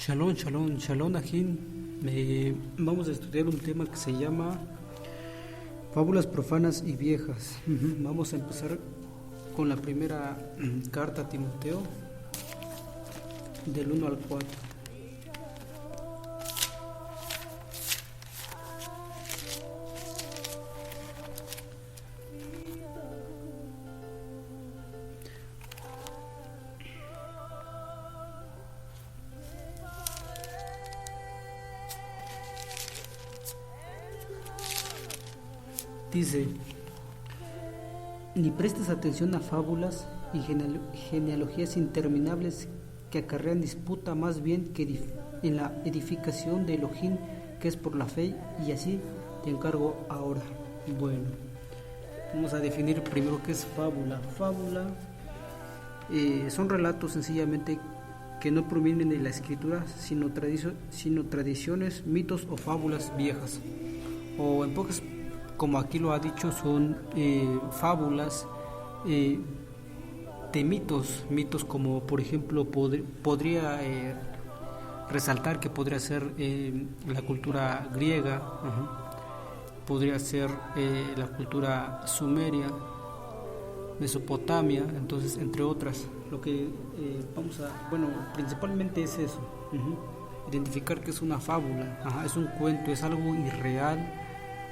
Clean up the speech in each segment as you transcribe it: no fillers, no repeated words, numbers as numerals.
Shalom, shalom, shalom, Ajin. Vamos a estudiar un tema que se llama fábulas profanas y viejas. Vamos a empezar con la primera carta a Timoteo, del 1 al 4. Dice: ni prestes atención a fábulas y genealogías interminables que acarrean disputa, más bien que en la edificación de Elohim, que es por la fe, y así te encargo ahora. Bueno, vamos a definir primero qué es fábula. Fábula son relatos sencillamente que no provienen de la escritura, sino tradiciones, mitos o fábulas viejas, o en pocas, como aquí lo ha dicho, son fábulas de mitos como por ejemplo podría resaltar que podría ser la cultura griega, podría ser la cultura sumeria, Mesopotamia, entonces entre otras. Lo que principalmente es eso, identificar que es una fábula, es un cuento, es algo irreal,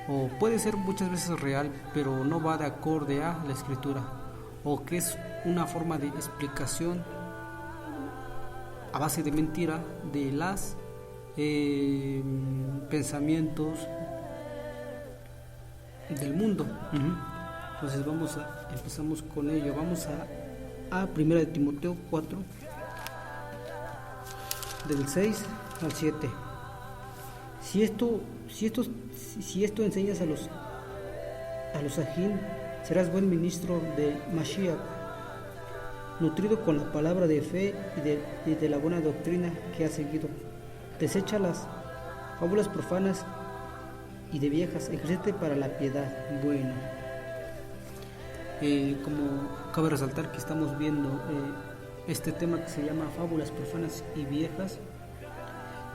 o puede ser muchas veces real, pero no va de acorde a la escritura, o que es una forma de explicación a base de mentira de las pensamientos del mundo. Entonces empezamos con ello. Vamos a 1 de Timoteo 4, del 6 al 7. Si esto enseñas a los ajín, serás buen ministro de Mashiach, nutrido con la palabra de fe y de la buena doctrina que has seguido. Desecha las fábulas profanas y de viejas, ejercite para la piedad. Bueno, como cabe resaltar que estamos viendo este tema que se llama fábulas profanas y viejas,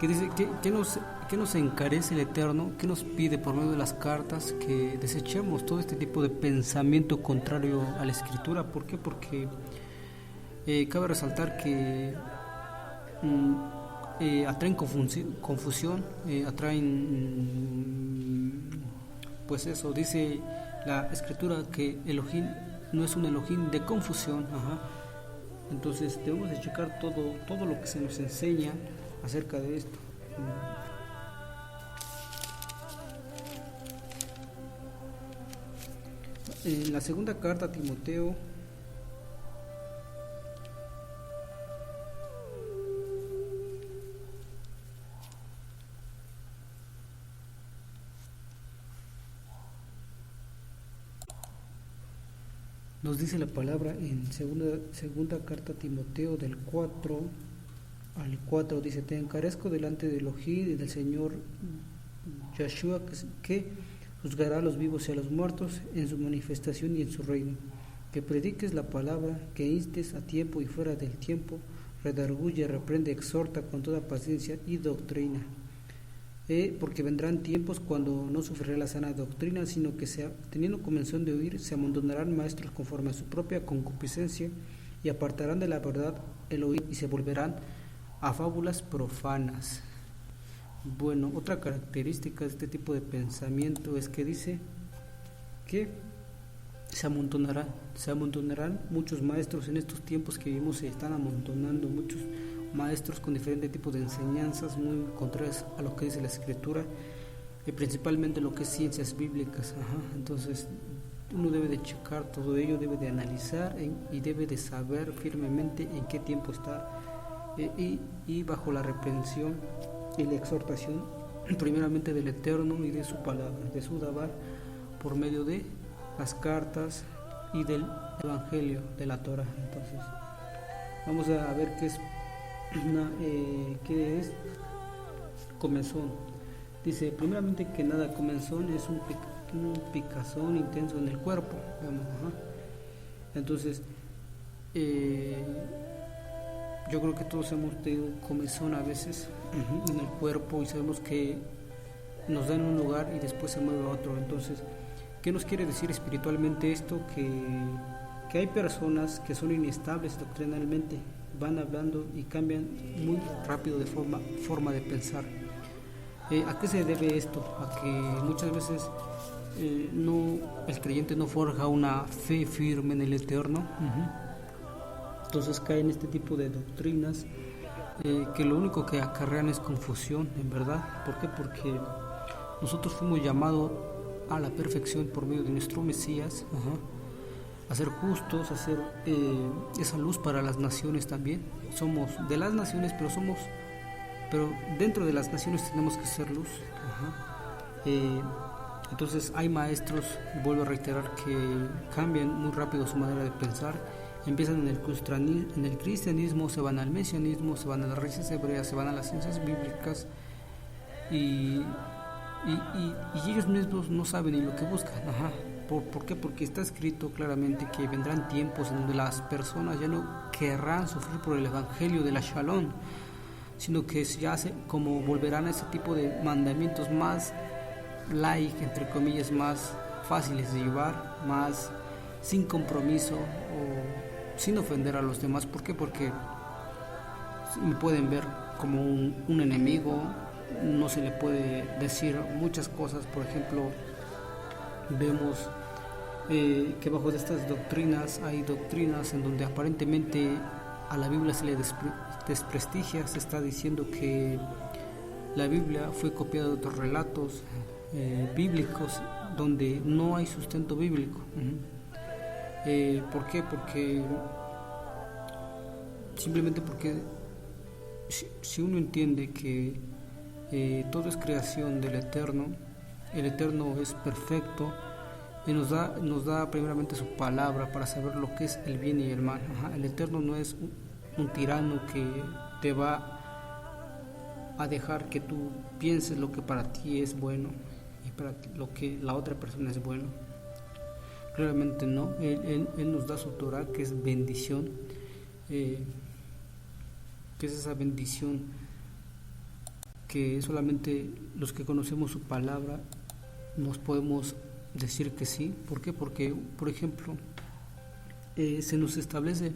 que dice que nos encarece el Eterno, que nos pide por medio de las cartas que desechemos todo este tipo de pensamiento contrario a la Escritura. ¿Por qué? Porque cabe resaltar que atraen confusión, pues eso, dice la Escritura que Elohim no es un Elohim de confusión. Entonces debemos de checar todo lo que se nos enseña acerca de esto. En la segunda carta a Timoteo, nos dice la palabra en segunda carta a Timoteo del 4 al 4, dice: te encarezco delante de Elohim y del Señor Yahshua, que juzgará a los vivos y a los muertos en su manifestación y en su reino, que prediques la palabra, que instes a tiempo y fuera del tiempo, redarguye, reprende, exhorta con toda paciencia y doctrina. Porque vendrán tiempos cuando no sufrirá la sana doctrina, sino que teniendo comezón de oír, se amontonarán maestros conforme a su propia concupiscencia, y apartarán de la verdad el oír, y se volverán a fábulas profanas. Bueno, otra característica de este tipo de pensamiento es que dice que se amontonarán muchos maestros. En estos tiempos que vivimos se están amontonando muchos maestros con diferentes tipos de enseñanzas muy contrarias a lo que dice la Escritura, y principalmente lo que es ciencias bíblicas. Entonces uno debe de checar todo ello, debe de analizar y debe de saber firmemente en qué tiempo está, y bajo la reprensión y la exhortación primeramente del Eterno y de su palabra, de su Dabar, por medio de las cartas y del Evangelio de la Torah. Entonces vamos a ver qué es comezón. Dice primeramente que nada, comezón es un picazón intenso en el cuerpo. Entonces yo creo que todos hemos tenido comezón a veces en el cuerpo y sabemos que nos da en un lugar y después se mueve a otro. Entonces, ¿qué nos quiere decir espiritualmente esto? Que hay personas que son inestables doctrinalmente, van hablando y cambian muy rápido de forma de pensar. ¿A qué se debe esto? A que muchas veces el creyente no forja una fe firme en el Eterno. Entonces cae en este tipo de doctrinas que lo único que acarrean es confusión, en verdad. ¿Por qué? Porque nosotros fuimos llamados a la perfección por medio de nuestro Mesías, a ser justos, a ser esa luz para las naciones también. Somos de las naciones, pero dentro de las naciones tenemos que ser luz. Entonces hay maestros, vuelvo a reiterar, que cambian muy rápido su manera de pensar. Empiezan en el cristianismo, se van al mesianismo, se van a las raíces hebreas, se van a las ciencias bíblicas y ellos mismos no saben ni lo que buscan. ¿Por qué? Porque está escrito claramente que vendrán tiempos en donde las personas ya no querrán sufrir por el evangelio de la Shalom, sino que ya como volverán a ese tipo de mandamientos más light, entre comillas, más fáciles de llevar, más sin compromiso o sin ofender a los demás. ¿Por qué? Porque me pueden ver como un enemigo, no se le puede decir muchas cosas. Por ejemplo, vemos que bajo de estas doctrinas hay doctrinas en donde aparentemente a la Biblia se le desprestigia. Se está diciendo que la Biblia fue copiada de otros relatos bíblicos donde no hay sustento bíblico. ¿Por qué? Simplemente porque si uno entiende que todo es creación del Eterno, el Eterno es perfecto y nos da primeramente su palabra para saber lo que es el bien y el mal. El Eterno no es un tirano que te va a dejar que tú pienses lo que para ti es bueno y para lo que la otra persona es bueno. Claramente no. Él nos da su Torah, que es bendición, que es esa bendición que solamente los que conocemos su palabra nos podemos decir que sí. ¿Por qué? Porque, por ejemplo, se nos establece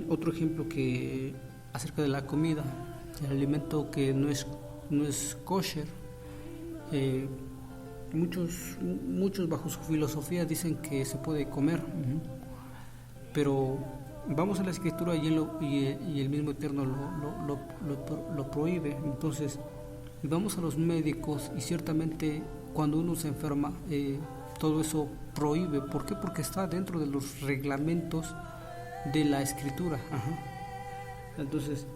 otro ejemplo que acerca de la comida, el alimento que no es kosher. Muchos bajo su filosofía dicen que se puede comer, pero vamos a la escritura y el mismo Eterno lo prohíbe. Entonces vamos a los médicos y ciertamente cuando uno se enferma todo eso prohíbe. ¿Por qué? Porque está dentro de los reglamentos de la escritura. Entonces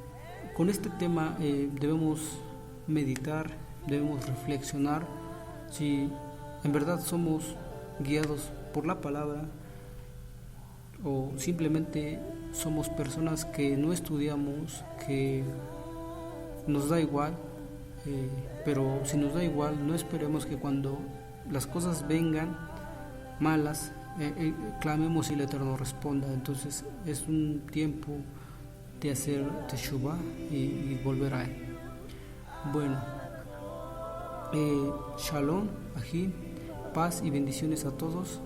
con este tema debemos meditar, debemos reflexionar si en verdad somos guiados por la palabra o simplemente somos personas que no estudiamos, que nos da igual. Pero si nos da igual, no esperemos que cuando las cosas vengan malas clamemos y el Eterno responda. Entonces es un tiempo de hacer teshuvah y volver a Él. Bueno, shalom, ají, paz y bendiciones a todos.